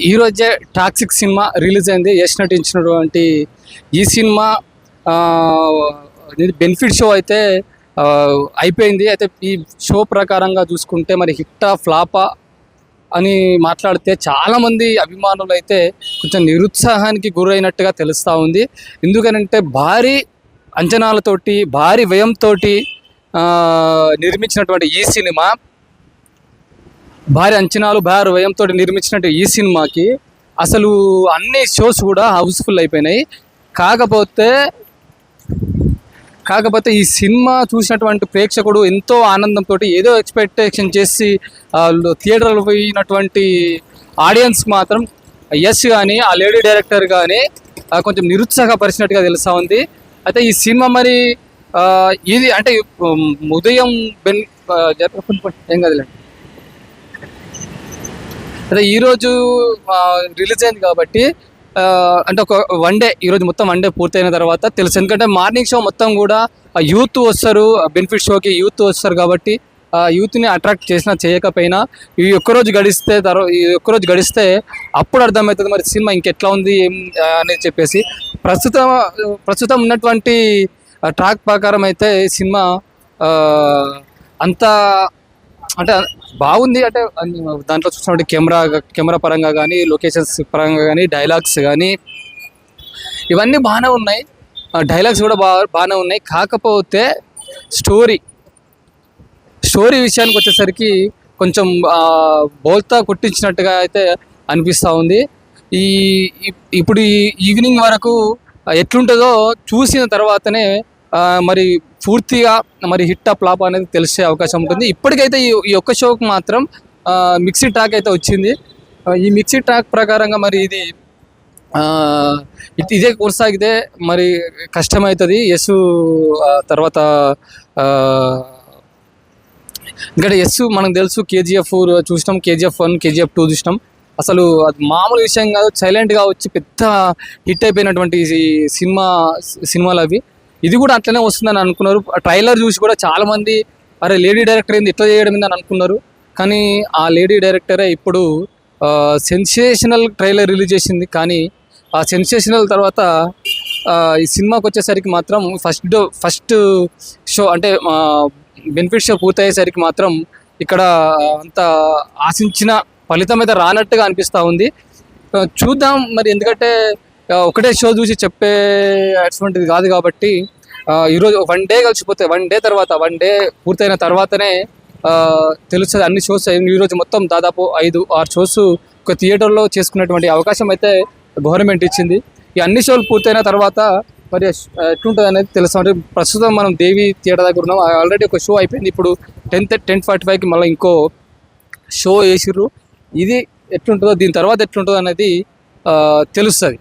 ఈరోజే toxic cinema release అయింది. యష్ నటించినటువంటి ఈ సినిమా బెనిఫిట్ షో అయితే అయిపోయింది. అయితే ఈ షో ప్రకారంగా చూసుకుంటే మరి హిట్టా ఫ్లాపా అని మాట్లాడితే చాలామంది అభిమానులు అయితే కొంచెం నిరుత్సాహానికి గురైనట్టుగా తెలుస్తూ ఉంది. ఎందుకనంటే భారీ అంచనాలతోటి భారీ వ్యయంతో నిర్మించినటువంటి ఈ సినిమా, భారీ అంచనాలు భారీ వ్యయంతో నిర్మించినట్టు ఈ సినిమాకి అసలు అన్ని షోస్ కూడా హౌస్ఫుల్ అయిపోయినాయి. కాకపోతే ఈ సినిమా చూసినటువంటి ప్రేక్షకుడు ఎంతో ఆనందంతో ఏదో ఎక్స్పెక్టేషన్ చేసి థియేటర్లో పోయినటువంటి ఆడియన్స్ మాత్రం యష్ కానీ ఆ లేడీ డైరెక్టర్ కానీ కొంచెం నిరుత్సాహపరిచినట్టుగా తెలుస్తూ ఉంది. అయితే ఈ సినిమా మరి ఇది అంటే ఉదయం ఏం కదలేండి, అదే ఈరోజు రిలీజ్ అయింది కాబట్టి అంటే ఒక వన్ డే, ఈరోజు మొత్తం వన్ డే పూర్తయిన తర్వాత తెలుసు. ఎందుకంటే మార్నింగ్ షో మొత్తం కూడా యూత్ వస్తారు, బెనిఫిట్ షోకి యూత్ వస్తారు కాబట్టి యూత్ని అట్రాక్ట్ చేసినా చేయకపోయినా ఈ ఒక్కరోజు గడిస్తే అప్పుడు అర్థమవుతుంది మరి సినిమా ఇంకెట్లా ఉంది ఏం అని చెప్పేసి. ప్రస్తుతం ఉన్నటువంటి ట్రాక్ ప్రకారం అయితే సినిమా అంతా అంటే బాగుంది. అంటే దాంట్లో చూసినటువంటి కెమెరా పరంగా కానీ, లొకేషన్స్ పరంగా కానీ, డైలాగ్స్ కానీ ఇవన్నీ బాగానే ఉన్నాయి. డైలాగ్స్ కూడా బాగానే ఉన్నాయి. కాకపోతే స్టోరీ విషయానికి వచ్చేసరికి కొంచెం బోల్తా కొట్టించినట్టుగా అయితే అనిపిస్తూ ఉంది. ఇప్పుడు ఈవినింగ్ వరకు ఎట్లుంటుందో చూసిన తర్వాతనే మరి పూర్తిగా మరి హిట్ ఫ్లాప్ అనేది తెలిసే అవకాశం ఉంటుంది. ఇప్పటికైతే ఈ ఒక్క షోకి మాత్రం మిక్సీ ట్రాక్ అయితే వచ్చింది. ఈ మిక్సీ ట్రాక్ ప్రకారంగా మరి ఇదే కొనసాగితే మరి కష్టమవుతుంది యశ్ తర్వాత. ఎందుకంటే యశ్ మనకు తెలుసు, కేజీఎఫ్ చూసినాం, KGF 1, KGF 2 చూసినాం. అసలు అది మామూలు విషయం కాదు. సైలెంట్గా వచ్చి పెద్ద హిట్ అయిపోయినటువంటి సినిమాలు అవి. ఇది కూడా అట్లనే వస్తుందని అనుకున్నారు. ట్రైలర్ చూసి కూడా చాలామంది అరే లేడీ డైరెక్టర్ ఏంది ఇట్లా చేయడం అని అనుకున్నారు. కానీ ఆ లేడీ డైరెక్టరే ఇప్పుడు సెన్సేషనల్ ట్రైలర్ రిలీజ్ చేసింది. కానీ ఆ సెన్సేషనల్ తర్వాత ఈ సినిమాకి వచ్చేసరికి మాత్రం ఫస్ట్ షో అంటే బెనిఫిట్ షో పూర్తయ్యేసరికి మాత్రం ఇక్కడ అంత ఆశించిన ఫలితం అయితే రానట్టుగా అనిపిస్తూ ఉంది. చూద్దాం మరి, ఎందుకంటే ఒకటే షో చూసి చెప్పే అటువంటిది కాదు కాబట్టి ఈరోజు వన్ డే కలిసిపోతే వన్ డే పూర్తయిన తర్వాతనే తెలుస్తుంది అన్ని షోస్. ఈరోజు మొత్తం దాదాపు 5-6 షోస్ ఒక థియేటర్లో చేసుకునేటువంటి అవకాశం అయితే గవర్నమెంట్ ఇచ్చింది. ఈ అన్ని షోలు పూర్తయిన తర్వాత మరి ఎట్లుంటుంది అనేది తెలుసు. అంటే ప్రస్తుతం మనం దేవి థియేటర్ దగ్గర ఉన్నాం. ఆల్రెడీ ఒక షో అయిపోయింది. ఇప్పుడు 10:45కి మళ్ళీ ఇంకో షో వేసిర్రు. ఇది ఎట్లుంటుందో, దీని తర్వాత ఎట్లుంటుందో అనేది తెలుస్తుంది.